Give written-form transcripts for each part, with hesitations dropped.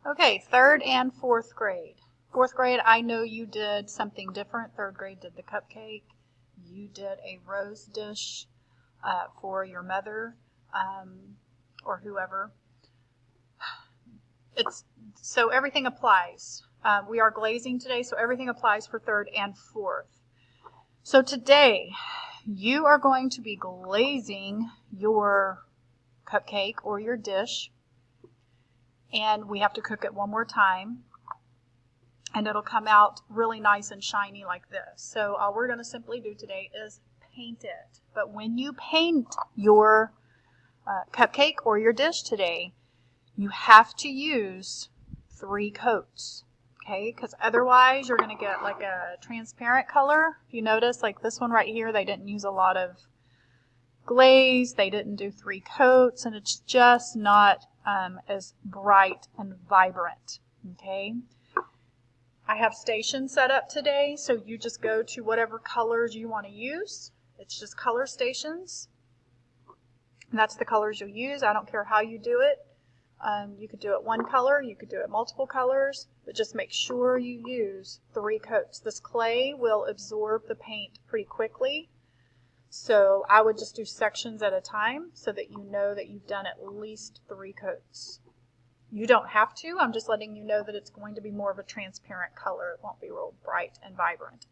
Okay, third and fourth grade. Fourth grade, I know you did something different. Third grade did the cupcake. You did a rose dish for your mother or whoever. So everything applies. We are glazing today, so everything applies for third and fourth. So today, you are going to be glazing your cupcake or your dish, and we have to cook it one more time, and it'll come out really nice and shiny like this. So all we're going to simply do today is paint it. But when you paint your cupcake or your dish today, you have to use 3 coats, okay? Because otherwise you're going to get like a transparent color. If you notice, like this one right here, they didn't use a lot of glaze. They didn't do 3 coats, and it's just not as bright and vibrant, okay? I have stations set up today, so you just go to whatever colors you want to use. It's just color stations, and that's the colors you'll use. I don't care how you do it. You could do it one color, you could do it multiple colors, but just make sure you use 3 coats. This clay will absorb the paint pretty quickly, so I would just do sections at a time so that you know that you've done at least 3 coats. You don't have to. I'm just letting you know that it's going to be more of a transparent color. It won't be real bright and vibrant.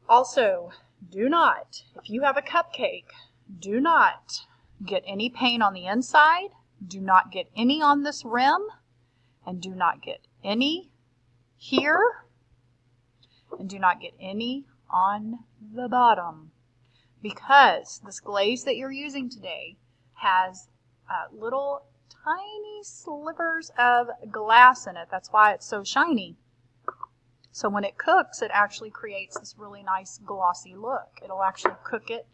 Also, do not, if you have a cupcake, do not get any paint on the inside. Do not get any on this rim, and do not get any here, and do not get any on the bottom, because this glaze that you're using today has little tiny slivers of glass in it. That's why it's so shiny. So when it cooks, it actually creates this really nice glossy look. It'll actually cook it,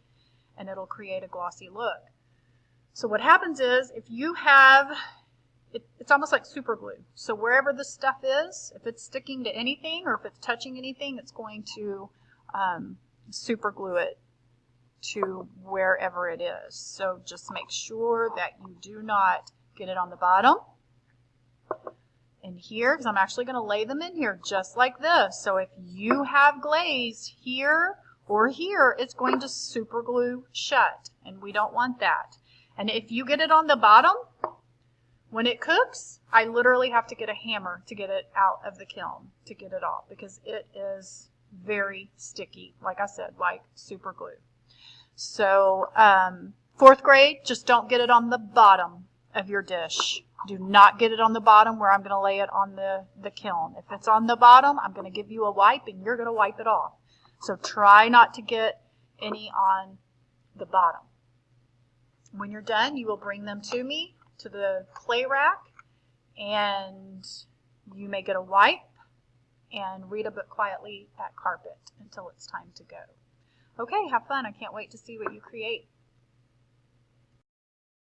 and it'll create a glossy look. So what happens is, if you have, it's almost like super glue. So wherever the stuff is, if it's sticking to anything or if it's touching anything, it's going to super glue it to wherever it is. So just make sure that you do not get it on the bottom and here, because I'm actually going to lay them in here just like this. So if you have glaze here or here, it's going to super glue shut, and we don't want that. And if you get it on the bottom, when it cooks, I literally have to get a hammer to get it out of the kiln, to get it off, because it is very sticky, like I said, like super glue. So fourth grade, just don't get it on the bottom of your dish. Do not get it on the bottom where I'm going to lay it on the kiln. If it's on the bottom, I'm going to give you a wipe, and you're going to wipe it off. So try not to get any on the bottom. When you're done, you will bring them to me, to the clay rack, and you may get a wipe and read a book quietly at carpet until it's time to go. Okay, have fun. I can't wait to see what you create.